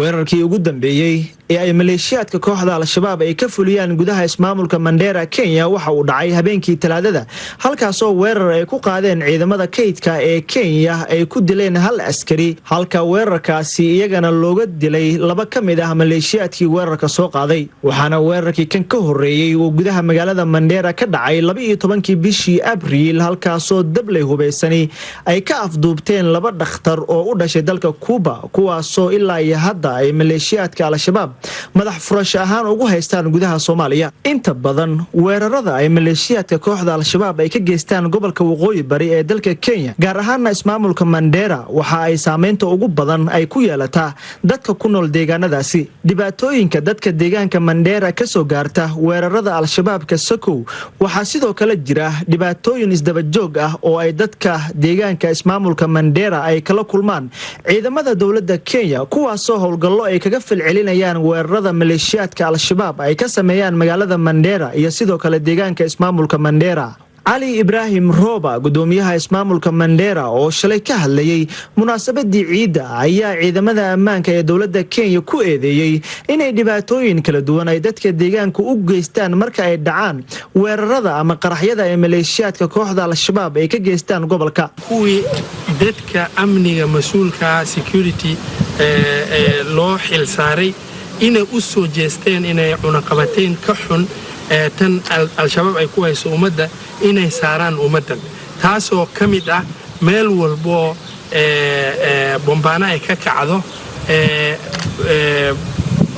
weerarkii ugu dambeeyay ee ay maleeshiyaadka kooxda al-shabaab ay ka fuliyaan gudaha ismaamulka Mandera Kenya waxa uu dhacay habeenkii Talaadada halkaas oo weerar ay ku qaadeen ciidamada kaydka ee Kenya ay ku dileen hal askari halka weerarkaasi iyagana looga dilay laba kamid ah maleeshiyaadkii weerarka soo qaaday waxaana weerarkii kan ka horeeyay uu gudaha magaalada Mandera ka dhacay 12 bishii Abriil halkaas oo dablay hubeysani ay ka afduubteen laba dhakhtar oo u dhashay dalka Cuba kuwaas oo ilaa iyo hadda ay maleeshiyaadka al-shabaab madax furash ahaan ugu haystaan gudaha Soomaaliya inta badan weerarada ay maleeshiyaadka kooxda al-shabaab ay ka geystaan gobolka waqooyi bari ee dalka Kenya gaar ahaan ismaamulka Mandera waxa ay saameynta ugu badan ay ku yeelataa dadka ku nool deegaanadaasi dhibaatooyinka dadka deegaanka Mandera ka soo gaarta weerarada al-shabaab ka sokow waxa sidoo kale jira dhibaatooyin isdaba joog ah oo ay dadka deegaanka ismaamulka Mandera ay kala kulmaan ciidamada dawladda Kenya kuwaas oo howlgallo ay kaga falcelinayaan weerarada maleeshiyaadka al-shabaab ay ka sameeyaan magaalada Mandera iyo sidoo kale deegaanka ismaamulka Mandera Ali Ibrahim Roba gudoomiyaha ismaamulka Mandera oo shalay ka hadlayay munaasabadii ciida ayaa ciidamada ammaanka ee dawladda Kenya ku eedeeyay inay dhibaatooyin kala duwan ay dadka deegaanka u geystaan marka ay dhacaan weerarada ama qaraxyada ee maleeshiyaadka kooxda al-shabaab ay ka geystaan gobolka kuwii dadka amniga mas'uulka security loo xil saaray inay u soo jeesteen inay cunaqabateen ka xun tan al-shabaab ay ku hayso ummadda inay saaraan ummaddan taasoo ka mid ah meel walbo bombaana ay ka kacdo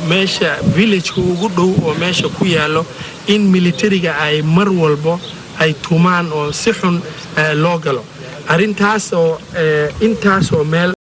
meesha village-ka ugu dhow oo meesha ku yaallo in militariga ay mar walbo ay tumaan oo si xun loo galo arrintaas oo intaas oo meel